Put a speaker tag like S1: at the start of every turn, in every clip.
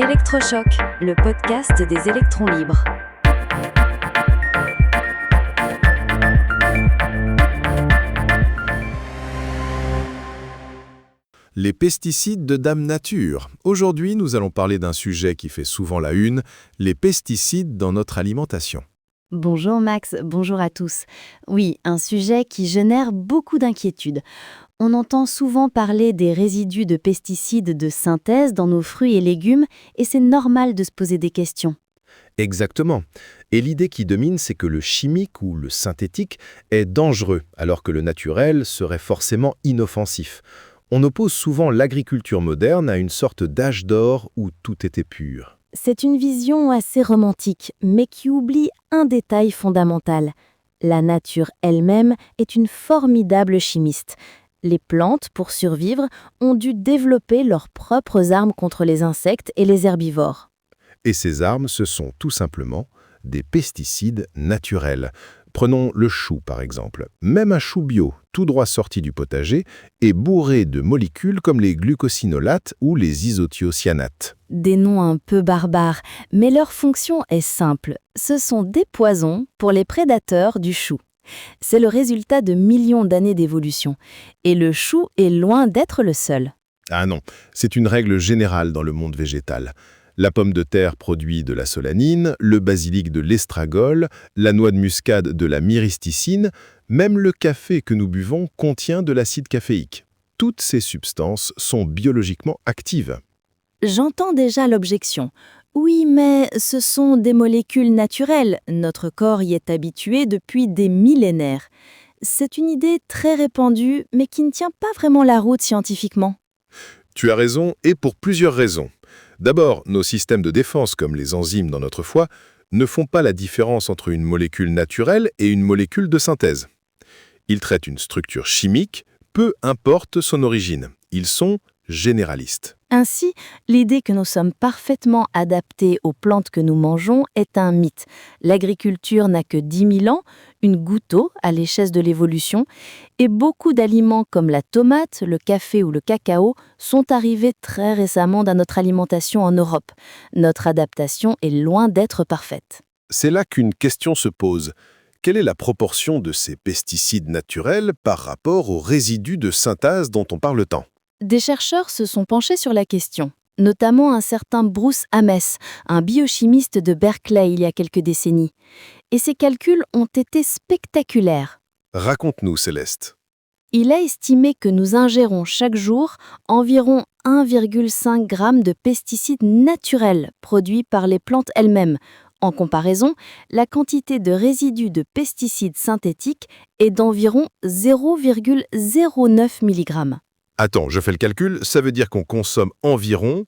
S1: Électrochoc, le podcast des électrons libres.
S2: Les pesticides de Dame Nature. Aujourd'hui, nous allons parler d'un sujet qui fait souvent la une, les pesticides dans notre alimentation.
S3: Bonjour Max, bonjour à tous. Oui, un sujet qui génère beaucoup d'inquiétudes. On entend souvent parler des résidus de pesticides de synthèse dans nos fruits et légumes et c'est normal de se poser des questions.
S2: Exactement. Et l'idée qui domine, c'est que le chimique ou le synthétique est dangereux, alors que le naturel serait forcément inoffensif. On oppose souvent l'agriculture moderne à une sorte d'âge d'or où tout était pur.
S3: C'est une vision assez romantique, mais qui oublie un détail fondamental. La nature elle-même est une formidable chimiste. Les plantes, pour survivre, ont dû développer leurs propres armes contre les insectes et les herbivores.
S2: Et ces armes, ce sont tout simplement des pesticides naturels. Prenons le chou, par exemple. Même un chou bio, tout droit sorti du potager, est bourré de molécules comme les glucosinolates ou les isothiocyanates.
S3: Des noms un peu barbares, mais leur fonction est simple. Ce sont des poisons pour les prédateurs du chou. C'est le résultat de millions d'années d'évolution. Et le chou est loin d'être le seul.
S2: Ah non, c'est une règle générale dans le monde végétal. La pomme de terre produit de la solanine, le basilic de l'estragol, la noix de muscade de la myristicine, même le café que nous buvons contient de l'acide caféique. Toutes ces substances sont biologiquement actives.
S3: J'entends déjà l'objection. Oui, mais ce sont des molécules naturelles. Notre corps y est habitué depuis des millénaires. C'est une idée très répandue, mais qui ne tient pas vraiment la route scientifiquement.
S2: Tu as raison, et pour plusieurs raisons. D'abord, nos systèmes de défense, comme les enzymes dans notre foie, ne font pas la différence entre une molécule naturelle et une molécule de synthèse. Ils traitent une structure chimique, peu importe son origine. Ils sont généralistes.
S3: Ainsi, l'idée que nous sommes parfaitement adaptés aux plantes que nous mangeons est un mythe. L'agriculture n'a que 10 000 ans, une goutte d'eau à l'échelle de l'évolution, et beaucoup d'aliments comme la tomate, le café ou le cacao sont arrivés très récemment dans notre alimentation en Europe. Notre adaptation est loin d'être parfaite.
S2: C'est là qu'une question se pose. Quelle est la proportion de ces pesticides naturels par rapport aux résidus de synthèse dont on parle tant ?
S3: Des chercheurs se sont penchés sur la question, notamment un certain Bruce Ames, un biochimiste de Berkeley il y a quelques décennies. Et ses calculs ont été spectaculaires.
S2: Raconte-nous, Céleste.
S3: Il a estimé que nous ingérons chaque jour environ 1,5 g de pesticides naturels produits par les plantes elles-mêmes. En comparaison, la quantité de résidus de pesticides synthétiques est d'environ 0,09 mg.
S2: Attends, je fais le calcul, ça veut dire qu'on consomme environ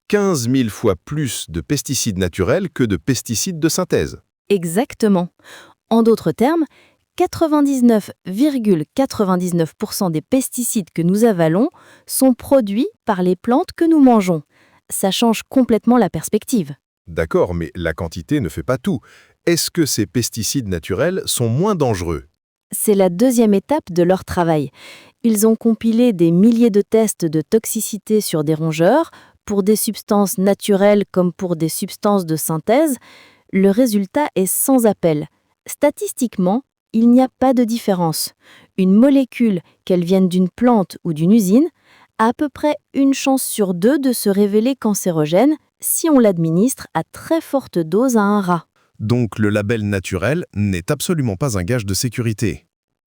S2: 15 000 fois plus de pesticides naturels que de pesticides de synthèse.
S3: Exactement. En d'autres termes, 99,99% des pesticides que nous avalons sont produits par les plantes que nous mangeons. Ça change complètement la perspective.
S2: D'accord, mais la quantité ne fait pas tout. Est-ce que ces pesticides naturels sont moins dangereux ?
S3: C'est la deuxième étape de leur travail. Ils ont compilé des milliers de tests de toxicité sur des rongeurs, pour des substances naturelles comme pour des substances de synthèse. Le résultat est sans appel. Statistiquement, il n'y a pas de différence. Une molécule, qu'elle vienne d'une plante ou d'une usine, a à peu près une chance sur 2 de se révéler cancérogène si on l'administre à très forte dose à un rat.
S2: Donc le label naturel n'est absolument pas un gage de sécurité.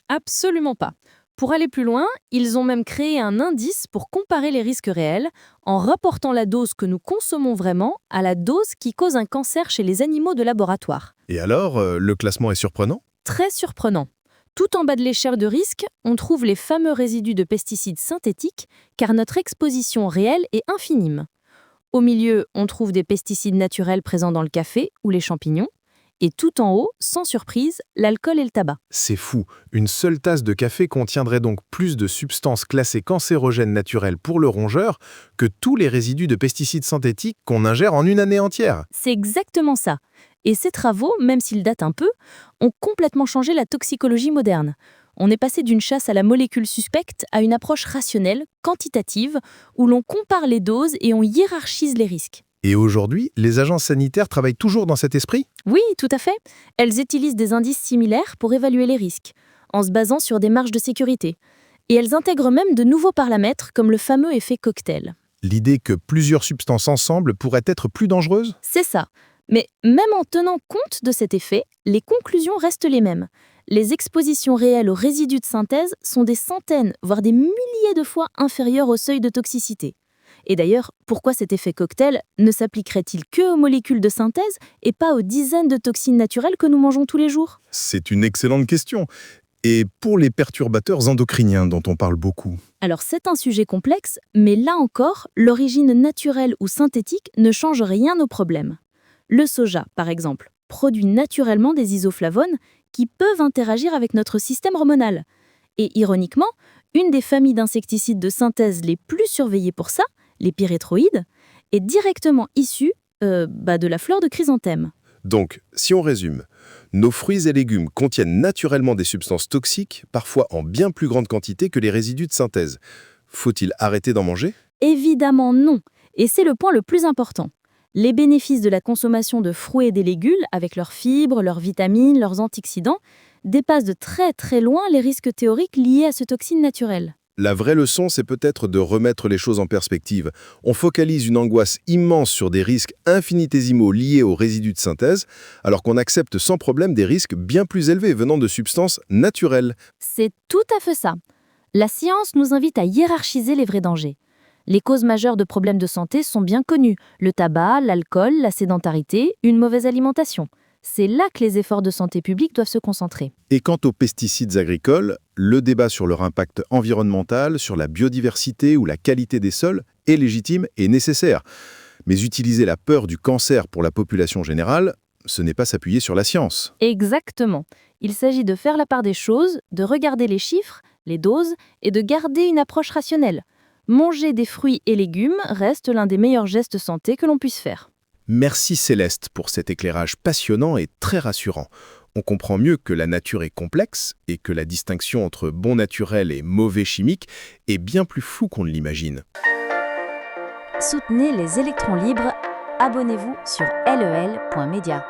S4: Absolument pas. Pour aller plus loin, ils ont même créé un indice pour comparer les risques réels en rapportant la dose que nous consommons vraiment à la dose qui cause un cancer chez les animaux de laboratoire.
S2: Et alors, le classement est surprenant ?
S4: Très surprenant. Tout en bas de l'échelle de risque, on trouve les fameux résidus de pesticides synthétiques car notre exposition réelle est infime. Au milieu, on trouve des pesticides naturels présents dans le café ou les champignons. Et tout en haut, sans surprise, l'alcool et le tabac.
S2: C'est fou. Une seule tasse de café contiendrait donc plus de substances classées cancérogènes naturelles pour le rongeur que tous les résidus de pesticides synthétiques qu'on ingère en une année entière.
S4: C'est exactement ça. Et ces travaux, même s'ils datent un peu, ont complètement changé la toxicologie moderne. On est passé d'une chasse à la molécule suspecte à une approche rationnelle, quantitative, où l'on compare les doses et on hiérarchise les risques.
S2: Et aujourd'hui, les agences sanitaires travaillent toujours dans cet esprit?
S4: Oui, tout à fait. Elles utilisent des indices similaires pour évaluer les risques, en se basant sur des marges de sécurité. Et elles intègrent même de nouveaux paramètres comme le fameux effet cocktail.
S2: L'idée que plusieurs substances ensemble pourraient être plus dangereuses?
S4: C'est ça. Mais même en tenant compte de cet effet, les conclusions restent les mêmes. Les expositions réelles aux résidus de synthèse sont des centaines, voire des milliers de fois inférieures au seuil de toxicité. Et d'ailleurs, pourquoi cet effet cocktail ne s'appliquerait-il que aux molécules de synthèse et pas aux dizaines de toxines naturelles que nous mangeons tous les jours?
S2: C'est une excellente question. Et pour les perturbateurs endocriniens dont on parle beaucoup?
S4: Alors c'est un sujet complexe, mais là encore, l'origine naturelle ou synthétique ne change rien au problème. Le soja, par exemple, produit naturellement des isoflavones qui peuvent interagir avec notre système hormonal. Et ironiquement, une des familles d'insecticides de synthèse les plus surveillées pour ça, les pyréthroïdes, est directement issue de la fleur de chrysanthème.
S2: Donc, si on résume, nos fruits et légumes contiennent naturellement des substances toxiques, parfois en bien plus grande quantité que les résidus de synthèse. Faut-il arrêter d'en manger?
S4: Évidemment non, et c'est le point le plus important. Les bénéfices de la consommation de fruits et des légumes, avec leurs fibres, leurs vitamines, leurs antioxydants, dépassent de très très loin les risques théoriques liés à ce toxine naturel.
S2: La vraie leçon, c'est peut-être de remettre les choses en perspective. On focalise une angoisse immense sur des risques infinitésimaux liés aux résidus de synthèse, alors qu'on accepte sans problème des risques bien plus élevés venant de substances naturelles.
S4: C'est tout à fait ça. La science nous invite à hiérarchiser les vrais dangers. Les causes majeures de problèmes de santé sont bien connues. Le tabac, l'alcool, la sédentarité, une mauvaise alimentation. C'est là que les efforts de santé publique doivent se concentrer.
S2: Et quant aux pesticides agricoles, le débat sur leur impact environnemental, sur la biodiversité ou la qualité des sols est légitime et nécessaire. Mais utiliser la peur du cancer pour la population générale, ce n'est pas s'appuyer sur la science.
S4: Exactement. Il s'agit de faire la part des choses, de regarder les chiffres, les doses et de garder une approche rationnelle. Manger des fruits et légumes reste l'un des meilleurs gestes santé que l'on puisse faire.
S2: Merci Céleste pour cet éclairage passionnant et très rassurant. On comprend mieux que la nature est complexe et que la distinction entre bon naturel et mauvais chimique est bien plus floue qu'on ne l'imagine.
S1: Soutenez les électrons libres. Abonnez-vous sur lel.media.